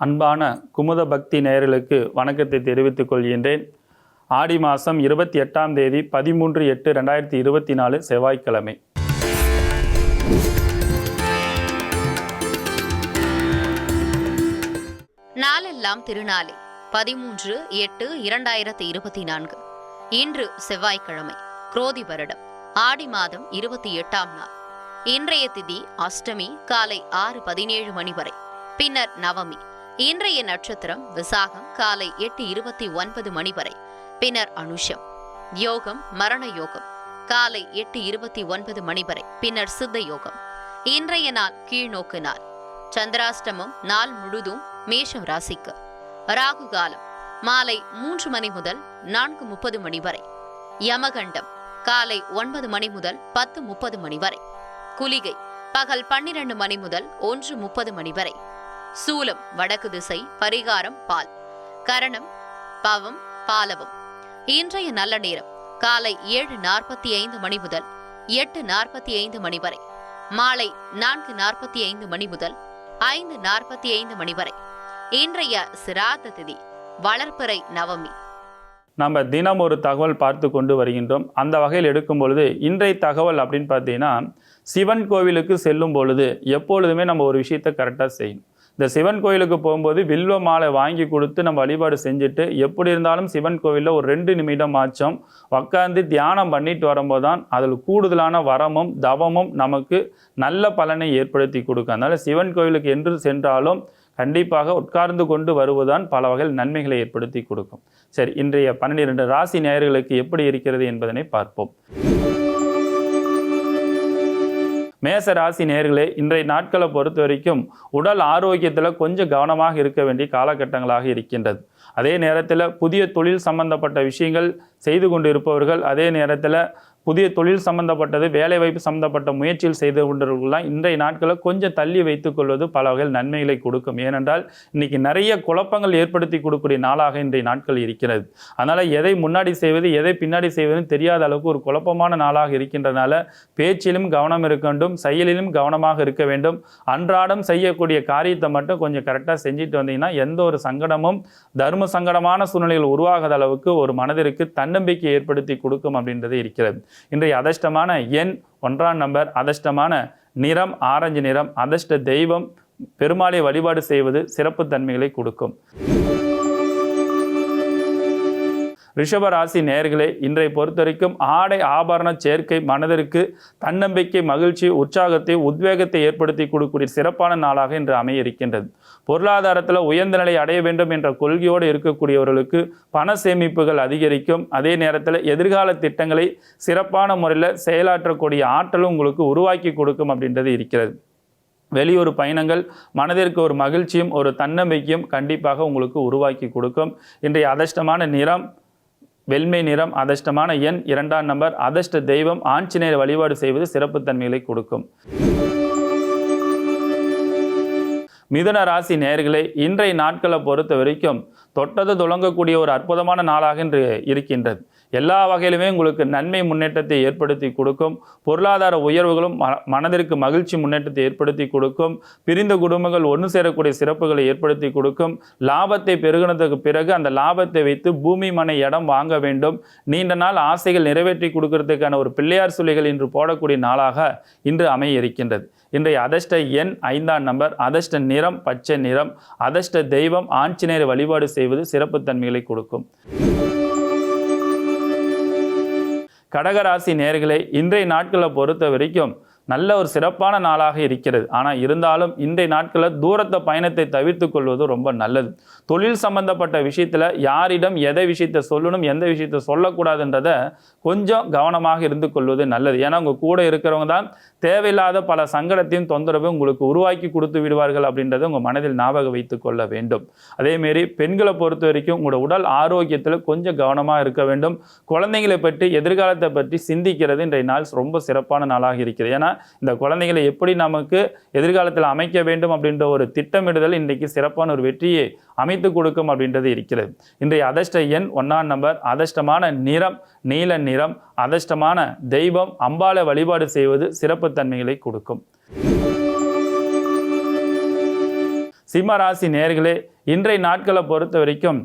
அன்பான குமுத பக்தி நேயர்களுக்கு வணக்கத்தை தெரிவித்துக் கொள்கின்றேன். ஆடி மாதம் 28ஆம் தேதி 13/8/2024 செவ்வாய்க்கிழமை. நாளெல்லாம் திருநாளே 13/8/2024. இன்று செவ்வாய்க்கிழமை, குரோதி வருடம், ஆடி மாதம் 28ஆம் நாள். இன்றைய திதி அஷ்டமி காலை 6:17 மணி வரை, பின்னர் நவமி. இன்றைய நட்சத்திரம் விசாகம் காலை 8:29 மணி வரை, பின்னர் அனுஷம். யோகம் மரண யோகம் காலை 8:29 மணி வரை, பின்னர் சித்த யோகம். இன்றைய நாள் கீழ்நோக்கு நாள். சந்திராஷ்டமம் நாள் முழுதும் மேஷம் ராசிக்கு. ராகு காலம் மாலை 3 மணி முதல் 4:30 மணி வரை. யமகண்டம் காலை 9 மணி முதல் 10:30 மணி வரை. குளிகை பகல் 12 மணி முதல் 1:30 மணி வரை. சூலம் வடக்கு திசை. பரிகாரம் பால். கரணம் பவம் பாலவம். இன்றைய நல்ல நேரம் காலை 7:45 மணி முதல் 8:45 மணி வரை. மாலை 4:45 மணி முதல் 5:45 மணி வரை. இன்றைய சிராத திதி வளர்பிறை நவமி. நம்ம தினம் ஒரு தகவல் பார்த்து கொண்டு வருகின்றோம். அந்த வகையில் எடுக்கும் பொழுது இன்றைய தகவல் அப்படின்னு பார்த்தீங்கன்னா, சிவன் கோவிலுக்கு செல்லும் பொழுது எப்பொழுதுமே நம்ம ஒரு விஷயத்தை கரெக்டாக செய்யணும். இந்த சிவன் கோயிலுக்கு போகும்போது வில்வ மாலை வாங்கி கொடுத்து நம்ம வழிபாடு செஞ்சுட்டு, எப்படி இருந்தாலும் சிவன் கோவிலில் ஒரு 2 நிமிடம் ஆச்சும் உட்காந்து தியானம் பண்ணிட்டு வரும்போது தான் அதில் கூடுதலான வரமும் தவமும் நமக்கு நல்ல பலனை ஏற்படுத்தி கொடுக்கும். அதனால் சிவன் கோவிலுக்கு என்று சென்றாலும் கண்டிப்பாக உட்கார்ந்து கொண்டு வருவதுதான் பல வகையில் நன்மைகளை ஏற்படுத்தி கொடுக்கும். சரி, இன்றைய 12 ராசி நேயர்களுக்கு எப்படி இருக்கிறது என்பதனை பார்ப்போம். மேச ராசி நேயர்களே, இன்றைய நாட்களை பொறுத்த வரைக்கும் உடல் ஆரோக்கியத்தில் கொஞ்சம் கவனமாக இருக்க வேண்டிய காலகட்டங்களாக இருக்கின்றது. அதே நேரத்தில் புதிய தொழில் சம்பந்தப்பட்ட விஷயங்கள் செய்து கொண்டு இருப்பவர்கள், அதே நேரத்தில் புதிய தொழில் சம்பந்தப்பட்டது வேலைவாய்ப்பு சம்பந்தப்பட்ட முயற்சியில் செய்து கொண்டிருக்கலாம் இன்றைய நாட்களை கொஞ்சம் தள்ளி வைத்துக் கொள்வது பல வகையில் நன்மைகளை கொடுக்கும். ஏனென்றால் இன்னைக்கு நிறைய குழப்பங்கள் ஏற்படுத்தி கொடுக்கக்கூடிய நாளாக இன்றைய நாட்கள் இருக்கிறது. அதனால் எதை முன்னாடி செய்வது எதை பின்னாடி செய்வதுன்னு தெரியாத அளவுக்கு ஒரு குழப்பமான நாளாக இருக்கின்றனால பேச்சிலும் கவனம் இருக்க வேண்டும், செயலிலும் கவனமாக இருக்க வேண்டும். அன்றாடம் செய்யக்கூடிய காரியத்தை மட்டும் கொஞ்சம் கரெக்டாக செஞ்சுட்டு வந்தீங்கன்னா எந்த ஒரு சங்கடமும் தர்ம சங்கடமான சூழ்நிலைகள் உருவாகாத அளவுக்கு ஒரு மனதிற்கு தன்னம்பிக்கை ஏற்படுத்தி கொடுக்கும் அப்படின்றது இருக்கிறது. இன்றைய அதிர்ஷ்டமான எண் 1ஆம் நம்பர். அதிர்ஷ்டமான நிறம் ஆரஞ்சு நிறம். அதிர்ஷ்ட தெய்வம் பெருமாளை வழிபாடு செய்வது சிறப்பு தன்மைகளை கொடுக்கும். ரிஷபராசி நேயர்களே, இன்றைய பொறுத்த வரைக்கும் ஆடை ஆபரண சேர்க்கை மனதிற்கு தன்னம்பிக்கை, மகிழ்ச்சி, உற்சாகத்தை, உத்வேகத்தை ஏற்படுத்தி கொடுக்கக்கூடிய சிறப்பான நாளாக இன்று அமைய இருக்கின்றது. பொருளாதாரத்தில் உயர்ந்த நிலை அடைய வேண்டும் என்ற கொள்கையோடு இருக்கக்கூடியவர்களுக்கு பண சேமிப்புகள் அதிகரிக்கும். அதே நேரத்தில் எதிர்கால திட்டங்களை சிறப்பான முறையில் செயலாற்றக்கூடிய ஆற்றலும் உங்களுக்கு உருவாக்கி கொடுக்கும் அப்படின்றது இருக்கிறது. வெளியூர் பயணங்கள் மனதிற்கு ஒரு மகிழ்ச்சியும் ஒரு தன்னம்பிக்கையும் கண்டிப்பாக உங்களுக்கு உருவாக்கி கொடுக்கும். இன்றைய அதிர்ஷ்டமான நிறம் வெண்மை நிறம். அதிர்ஷ்டமான எண் 2ஆம் நம்பர். அதிர்ஷ்ட தெய்வம் ஆஞ்சநேயர் வழிபாடு செய்வது சிறப்பு தன்மைகளை கொடுக்கும். மிதுன ராசி நேயர்களே, இன்றைய நாட்களை பொறுத்த வரைக்கும் தொட்டது தொடங்கக்கூடிய ஒரு அற்புதமான நாளாக இன்று இருக்கின்றது. எல்லா வகையிலுமே உங்களுக்கு நன்மை முன்னேற்றத்தை ஏற்படுத்தி கொடுக்கும். பொருளாதார உயர்வுகளும் மனதிற்கு மகிழ்ச்சி முன்னேற்றத்தை ஏற்படுத்தி கொடுக்கும். பிரிந்த குடும்பங்கள் ஒன்று சேரக்கூடிய சிறப்புகளை ஏற்படுத்தி கொடுக்கும். லாபத்தை பெருகினதுக்கு பிறகு அந்த லாபத்தை வைத்து பூமி மனை இடம் வாங்க வேண்டும். நீண்ட நாள் ஆசைகள் நிறைவேற்றி கொடுக்கறதுக்கான ஒரு பிள்ளையார் சொல்லிகள் இன்று போடக்கூடிய நாளாக இன்று அமைய இருக்கின்றது. இன்றைய அதிர்ஷ்ட எண் 5ஆம் நம்பர். அதிர்ஷ்ட நிறம் பச்சை நிறம். அதிர்ஷ்ட தெய்வம் ஆஞ்சநேயர் வழிபாடு செய்வது சிறப்பு தன்மைகளை கொடுக்கும். கடகராசி நேயர்களே, இன்றைய நாட்களை பொறுத்த வரைக்கும் நல்ல ஒரு சிறப்பான நாளாக இருக்கிறது. ஆனால் இருந்தாலும் இன்றைய நாட்களில் தூரத்த பயணத்தை தவிர்த்து கொள்வது ரொம்ப நல்லது. தொழில் சம்பந்தப்பட்ட விஷயத்தில் யாரிடம் எதை விஷயத்தை சொல்லணும் எந்த விஷயத்தை சொல்லக்கூடாதுன்றதை கொஞ்சம் கவனமாக இருந்து கொள்வது நல்லது. ஏன்னா உங்கள் கூட இருக்கிறவங்க தான் தேவையில்லாத பல சங்கடத்தையும் தொந்தரவும் உங்களுக்கு உருவாக்கி கொடுத்து விடுவார்கள் அப்படின்றத உங்கள் மனதில் ஞாபகம் வைத்து கொள்ள வேண்டும். அதேமாரி பெண்களை பொறுத்த வரைக்கும் உங்களோட உடல் ஆரோக்கியத்தில் கொஞ்சம் கவனமாக இருக்க வேண்டும். குழந்தைங்களை பற்றி எதிர்காலத்தை பற்றி சிந்திக்கிறது இன்றைய நாள் ரொம்ப சிறப்பான நாளாக இருக்கிறது. ஏன்னா இந்த குழந்தைகளை எப்படி நமக்கு எதிர்காலத்தில் அமைக்க வேண்டும் அப்படின்ற ஒரு திட்டமிடுதல் இன்றைக்கு சிறப்பான ஒரு வெற்றியை அமைத்து கொடுக்கும் அப்படின்றது இருக்கிறது. இன்றைய அதிர்ஷ்ட எண் 1ஆம் நம்பர். அதிர்ஷ்டமான நிறம் நீல நிறம். அதிர்ஷ்டமான தெய்வம் அம்பாளை வழிபாடு செய்வது சிறப்பு தன்மைகளை கொடுக்கும். சிம்ம ராசி நேயர்களே, இன்றைய நாட்களை பொறுத்த வரைக்கும்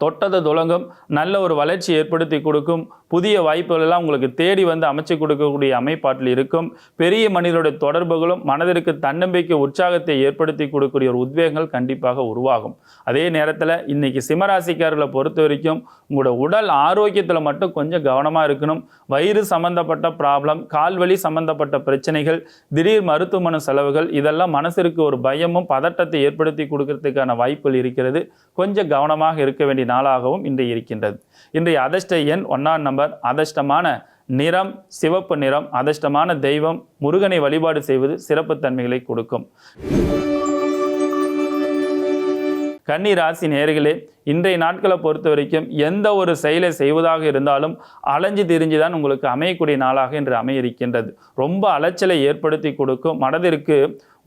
தொட்டது துலங்கும், நல்ல ஒரு வளர்ச்சி ஏற்படுத்தி கொடுக்கும், புதிய வாய்ப்புகள் எல்லாம் உங்களுக்கு தேடி வந்து அமைச்சு கொடுக்கக்கூடிய அமைப்பாட்டில் இருக்கும். பெரிய மனிதருடைய தொடர்புகளும் மனதிற்கு தன்னம்பிக்கை உற்சாகத்தை ஏற்படுத்தி கொடுக்கக்கூடிய ஒரு உத்வேகங்கள் கண்டிப்பாக உருவாகும். அதே நேரத்தில் இன்னைக்கு சிம்மராசிக்காரர்களை பொறுத்த வரைக்கும் உங்களோட உடல் ஆரோக்கியத்தில் மட்டும் கொஞ்சம் கவனமாக இருக்கணும். வயிறு சம்பந்தப்பட்ட ப்ராப்ளம், கால்வலி சம்பந்தப்பட்ட பிரச்சனைகள், திடீர் மருத்துவமனை செலவுகள், இதெல்லாம் மனசிற்கு ஒரு பயமும் பதட்டத்தை ஏற்படுத்தி கொடுக்கறதுக்கான வாய்ப்புகள் இருக்கிறது. கொஞ்சம் கவனமாக இருக்க வேண்டிய நாளாகவும் இன்று இருக்கின்றது. இன்றைய அதிர்ஷ்ட எண் 1ஆம் நம்பர். அதிர்ஷ்டமான நிறம் சிவப்பு நிறம். அதிர்ஷ்டமான தெய்வம் முருகனை வழிபாடு செய்வது சிறப்பு தன்மைகளை கொடுக்கும். கன்னி ராசி நேயர்களே, இன்றைய நாட்களை பொறுத்த வரைக்கும் எந்த ஒரு செயலை செய்வதாக இருந்தாலும் அலைஞ்சு திரிஞ்சு தான் உங்களுக்கு அமையக்கூடிய நாளாக இன்று அமைய இருக்கின்றது. ரொம்ப அலைச்சலை ஏற்படுத்தி கொடுக்கும். மனதிற்கு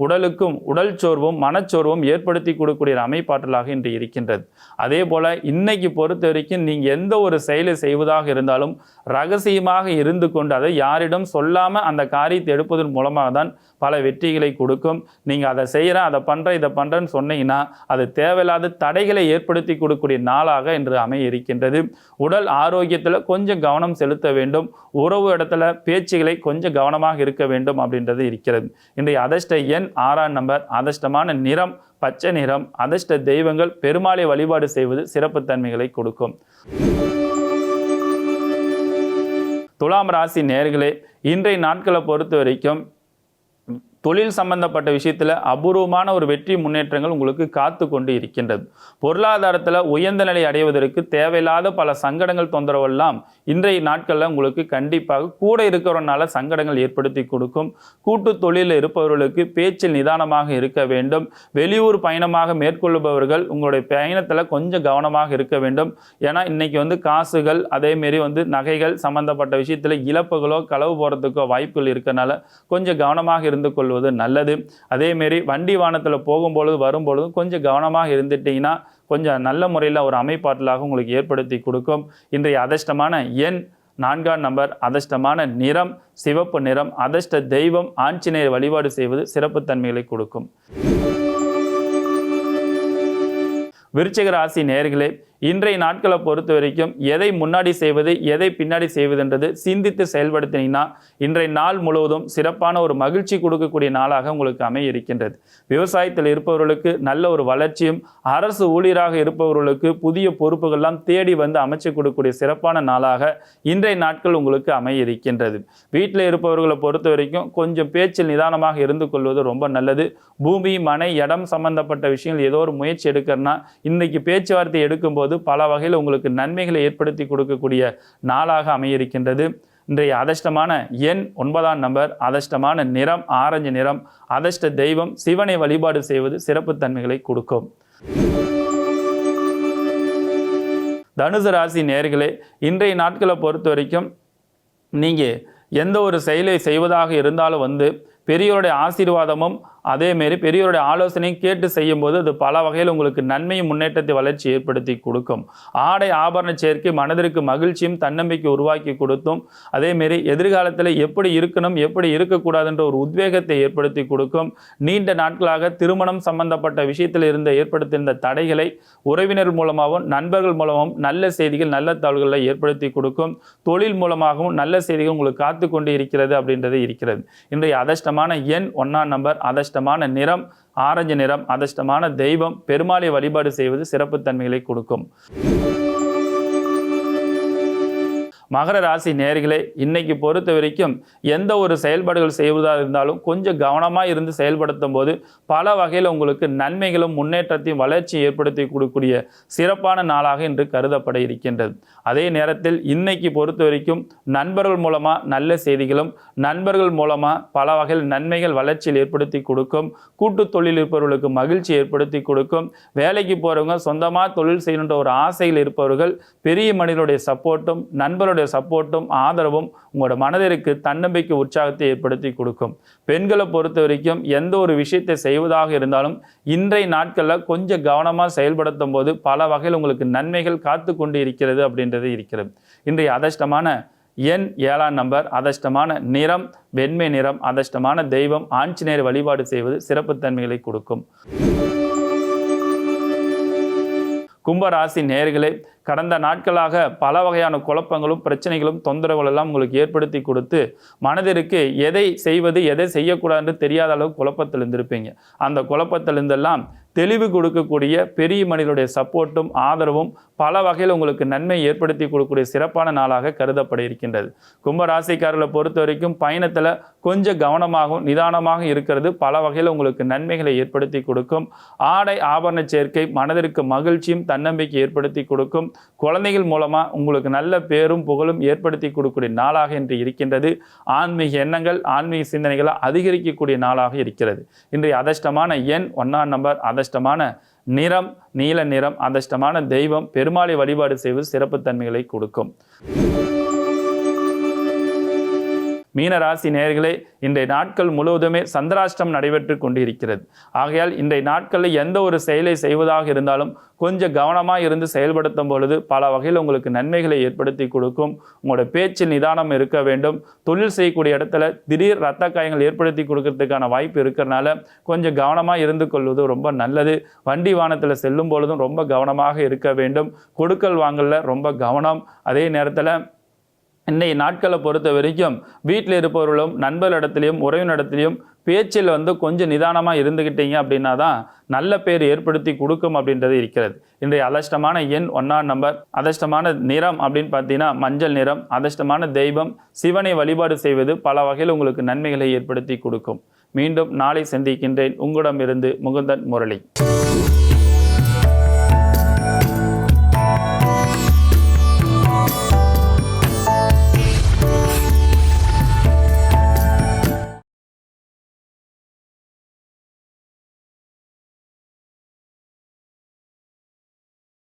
உடலுக்கும் உடல் சோர்வும் மனச்சோர்வும் ஏற்படுத்தி கொடுக்கக்கூடிய அமைப்பாற்றலாக இன்று இருக்கின்றது. அதே போல இன்னைக்கு பொறுத்த வரைக்கும் நீங்கள் எந்த ஒரு செயலை செய்வதாக இருந்தாலும் ரகசியமாக இருந்து கொண்டு அதை யாரிடம் சொல்லாமல் அந்த காரியத்தை எடுப்பதன் மூலமாக தான் பல வெற்றிகளை கொடுக்கும். நீங்கள் அதை செய்கிறேன், அதை பண்ணுறேன், இதை பண்ணுறேன்னு சொன்னீங்கன்னா அது தேவையில்லாத தடைகளை ஏற்படுத்தி கொடுக்கக்கூடிய நாளாக இன்று அமைய இருக்கின்றது. உடல் ஆரோக்கியத்தில் கொஞ்சம் கவனம் செலுத்த வேண்டும். உறவு இடத்துல பேச்சுகளை கொஞ்சம் கவனமாக இருக்க வேண்டும் அப்படின்றது இருக்கிறது. இன்றைய அதிர்ஷ்ட எண் 6ஆம் நம்பர். அதிர்ஷ்டமான நிறம் பச்சை நிறம். அதிர்ஷ்ட தெய்வங்கள் பெருமாளை வழிபாடு செய்வது சிறப்பு தன்மைகளை கொடுக்கும். துலாம் ராசி நேயர்களே, இன்றைய நாட்களை பொறுத்த வரைக்கும் தொழில் சம்பந்தப்பட்ட விஷயத்தில் அபூர்வமான ஒரு வெற்றி முன்னேற்றங்கள் உங்களுக்கு காத்து கொண்டு இருக்கின்றது. பொருளாதாரத்தில் உயர்ந்த நிலை அடைவதற்கு தேவையில்லாத பல சங்கடங்கள் தொந்தரவெல்லாம் இன்றைய நாட்களில் உங்களுக்கு கண்டிப்பாக கூட இருக்கிறவனால சங்கடங்கள் ஏற்படுத்தி கொடுக்கும். கூட்டு தொழிலில் இருப்பவர்களுக்கு பேச்சில் நிதானமாக இருக்க வேண்டும். வெளியூர் பயணமாக மேற்கொள்ளுபவர்கள் உங்களுடைய பயணத்தில் கொஞ்சம் கவனமாக இருக்க வேண்டும். ஏன்னா இன்னைக்கு காசுகள் அதேமாரி நகைகள் சம்பந்தப்பட்ட விஷயத்தில் இழப்புகளோ களவு போகிறதுக்கோ வாய்ப்புகள் இருக்கனால கொஞ்சம் கவனமாக இருந்து கொள்வது நல்லது. அதேமாரி வண்டி வாகனத்தில் போகும்பொழுது வரும்பொழுது கொஞ்சம் கவனமாக இருந்துட்டீங்கன்னா கொஞ்சம் நல்ல முறையில் ஒரு அமைப்பாற்றலாக உங்களுக்கு ஏற்படுத்தி கொடுக்கும். இன்றைய அதிர்ஷ்டமான எண் 4ஆம் நம்பர். அதிர்ஷ்டமான நிறம் சிவப்பு நிறம். அதிர்ஷ்ட தெய்வம் ஆஞ்சநேயர் வழிபாடு செய்வது சிறப்பு தன்மைகளை கொடுக்கும். விருச்சிக ராசி நேயர்களே, இன்றைய நாட்களை பொறுத்த வரைக்கும் எதை முன்னாடி செய்வது எதை பின்னாடி செய்வதுன்றது சிந்தித்து செயல்படுத்தினீங்கன்னா இன்றைய நாள் முழுவதும் சிறப்பான ஒரு மகிழ்ச்சி கொடுக்கக்கூடிய நாளாக உங்களுக்கு அமைய இருக்கின்றது. விவசாயத்தில் இருப்பவர்களுக்கு நல்ல ஒரு வளர்ச்சியும், அரசு ஊழியராக இருப்பவர்களுக்கு புதிய பொறுப்புகள்லாம் தேடி வந்து அமைச்சு கொடுக்கக்கூடிய சிறப்பான நாளாக இன்றைய நாட்கள் உங்களுக்கு அமைய இருக்கின்றது. வீட்டில் இருப்பவர்களை பொறுத்த வரைக்கும் கொஞ்சம் பேச்சில் நிதானமாக இருந்து கொள்வது ரொம்ப நல்லது. பூமி மனை இடம் சம்பந்தப்பட்ட விஷயங்கள் ஏதோ ஒரு முயற்சி எடுக்கிறனா இன்னைக்கு பேச்சுவார்த்தை எடுக்கும்போது பல வகையில் உங்களுக்கு நன்மைகளை ஏற்படுத்தி கொடுக்கக்கூடிய நாளாக அமையிருக்கின்றது. இன்றைய அதிர்ஷ்டமான எண் 9ஆம் நம்பர். அதிர்ஷ்டமான நிறம் ஆரஞ்சு நிறம். அதிர்ஷ்ட தெய்வம் சிவனை வழிபாடு செய்வது சிறப்பு தன்மைகளை கொடுக்கும். தனுசு ராசி நேயர்களே, இன்றைய நாட்களை பொறுத்த வரைக்கும் நீங்கள் எந்த ஒரு செயலை செய்வதாக இருந்தாலும் பெரியோருடைய ஆசீர்வாதமும் அதேமாரி பெரியோருடைய ஆலோசனையும் கேட்டு செய்யும்போது அது பல வகையில் உங்களுக்கு நன்மையும் முன்னேற்றத்தை வளர்ச்சி ஏற்படுத்தி கொடுக்கும். ஆடை ஆபரண சேர்க்கை மனதிற்கு மகிழ்ச்சியும் தன்னம்பிக்கை உருவாக்கி கொடுத்தும் அதேமாரி எதிர்காலத்தில் எப்படி இருக்கணும் எப்படி இருக்கக்கூடாதுன்ற ஒரு உத்வேகத்தை ஏற்படுத்தி கொடுக்கும். நீண்ட நாட்களாக திருமணம் சம்பந்தப்பட்ட விஷயத்தில் ஏற்படுத்தியிருந்த தடைகளை உறவினர் மூலமாகவும் நண்பர்கள் மூலமாகவும் நல்ல செய்திகள் நல்ல தகவல்களை ஏற்படுத்தி கொடுக்கும். தொழில் மூலமாகவும் நல்ல செய்திகள் உங்களுக்கு காத்து கொண்டு இருக்கிறது அப்படின்றது இருக்கிறது. இன்றைய அதிர்ஷ்டமான எண் 1ஆம் நம்பர். அதிர்ஷ்டமான நிறம் ஆரஞ்சு நிறம். அதிர்ஷ்டமான தெய்வம் பெருமாளை வழிபாடு செய்வது சிறப்பு தன்மைகளை கொடுக்கும். மகர ராசி நேயர்களே, இன்னைக்கு பொறுத்த வரைக்கும் எந்த ஒரு செயல்பாடுகள் செய்வதாக இருந்தாலும் கொஞ்சம் கவனமாக இருந்து செயல்படுத்தும் போது பல வகையில் உங்களுக்கு நன்மைகளும் முன்னேற்றத்தையும் வளர்ச்சி ஏற்படுத்தி கொடுக்கக்கூடிய சிறப்பான நாளாக இன்று கருதப்பட இருக்கின்றது. அதே நேரத்தில் இன்னைக்கு பொறுத்த வரைக்கும் நண்பர்கள் மூலமாக நல்ல செய்திகளும் நண்பர்கள் மூலமாக பல வகையில் நன்மைகள் வளர்ச்சியில் ஏற்படுத்தி கொடுக்கும். கூட்டு தொழில் இருப்பவர்களுக்கு மகிழ்ச்சி ஏற்படுத்தி கொடுக்கும். வேலைக்கு போகிறவங்க சொந்தமாக தொழில் செய்யணுன்ற ஒரு ஆசையில் இருப்பவர்கள் பெரிய மனிதனுடைய சப்போர்ட்டும் நண்பருடைய சப்போர்ட்டும் ஆதரவும் உங்களோட மனதிற்கு தன்னம்பிக்கை உற்சாகத்தை ஏற்படுத்தி கொடுக்கும். பெண்களை பொறுத்த வரைக்கும் எந்த ஒரு விஷயத்தை செய்வதாக இருந்தாலும் இன்றைய நாட்களில் கொஞ்சம் கவனமாக செயல்படுத்தும் போது பல வகையில் உங்களுக்கு நன்மைகள் காத்து கொண்டு இருக்கிறது அப்படின்றது இருக்கிறது. இன்றைய அதிர்ஷ்டமான எண் 7ஆம் நம்பர். அதிர்ஷ்டமான நிறம் வெண்மை நிறம். அதிர்ஷ்டமான தெய்வம் ஆஞ்சநேயர் வழிபாடு செய்வது சிறப்பு தன்மைகளை கொடுக்கும். கும்பராசி நேயர்களே, கடந்த நாட்களாக பல வகையான குழப்பங்களும் பிரச்சனைகளும் தொந்தரவுகள் எல்லாம் உங்களுக்கு ஏற்படுத்தி கொடுத்து மனதிற்கு எதை செய்வது எதை செய்யக்கூடாதுன்னு தெரியாத அளவு குழப்பத்தில் இருந்திருப்பீங்க. அந்த குழப்பத்திலிருந்தெல்லாம் தெளிவு கொடுக்கக்கூடிய பெரிய மனிதனுடைய சப்போர்ட்டும் ஆதரவும் பல வகையில் உங்களுக்கு நன்மை ஏற்படுத்தி கொடுக்கக்கூடிய சிறப்பான நாளாக கருதப்பட இருக்கின்றது. கும்பராசிக்காரர்களை பொறுத்த வரைக்கும் பயணத்தில் கொஞ்சம் கவனமாகவும் நிதானமாக இருக்கிறது பல வகையில் உங்களுக்கு நன்மைகளை ஏற்படுத்தி கொடுக்கும். ஆடை ஆபரண சேர்க்கை மனதிற்கு மகிழ்ச்சியும் தன்னம்பிக்கை ஏற்படுத்தி கொடுக்கும். குழந்தைகள் மூலமாக உங்களுக்கு நல்ல பேரும் புகழும் ஏற்படுத்தி கொடுக்கக்கூடிய நாளாக இன்று இருக்கின்றது. ஆன்மீக எண்ணங்கள் ஆன்மீக சிந்தனைகளை அதிகரிக்கக்கூடிய நாளாக இருக்கிறது. இன்றைய அதிர்ஷ்டமான எண் 1ஆம் நம்பர், அதிர்ஷ்டமான நிறம் நீல நிறம், அதிர்ஷ்டமான தெய்வம் பெருமாளை வழிபாடு செய்வது சிறப்பு தன்மைகளை கொடுக்கும். மீனராசி நேயர்களே, இன்றைய நாட்கள் முழுவதுமே சந்திராஷ்டம் நடைபெற்று கொண்டிருக்கிறது. ஆகையால் இன்றைய நாட்களில் எந்த ஒரு செயலை செய்வதாக இருந்தாலும் கொஞ்சம் கவனமாக இருந்து செயல்படுத்தும் பொழுது பல வகையில் உங்களுக்கு நன்மைகளை ஏற்படுத்தி கொடுக்கும். உங்களோட பேச்சில் நிதானம் இருக்க வேண்டும். தொழில் செய்யக்கூடிய இடத்துல திடீர் இரத்த காயங்கள் ஏற்படுத்தி கொடுக்கறதுக்கான வாய்ப்பு இருக்கிறனால கொஞ்சம் கவனமாக இருந்து கொள்வது ரொம்ப நல்லது. வண்டி வாகனத்தில் செல்லும் பொழுதும் ரொம்ப கவனமாக இருக்க வேண்டும். கொடுக்கல் வாங்கல ரொம்ப கவனம். அதே நேரத்தில் இன்றைய நாட்களை பொறுத்த வரைக்கும் வீட்டில் இருப்பவர்களும் நண்பர்களிடத்திலையும் உறவினரிடத்திலையும் பேச்சில் கொஞ்சம் நிதானமாக இருந்துக்கிட்டீங்க அப்படின்னா தான் நல்ல பேர் ஏற்படுத்தி கொடுக்கும் அப்படின்றது இருக்கிறது. இன்றைய அதிர்ஷ்டமான எண் 1ஆம் நம்பர், அதிர்ஷ்டமான நிறம் அப்படின்னு பார்த்தீங்கன்னா மஞ்சள் நிறம், அதிர்ஷ்டமான தெய்வம் சிவனை வழிபாடு செய்வது பல வகையில் உங்களுக்கு நன்மைகளை ஏற்படுத்தி கொடுக்கும். மீண்டும் நாளை சந்திக்கின்றேன். உங்களிடமிருந்து முகுந்தன் முரளி.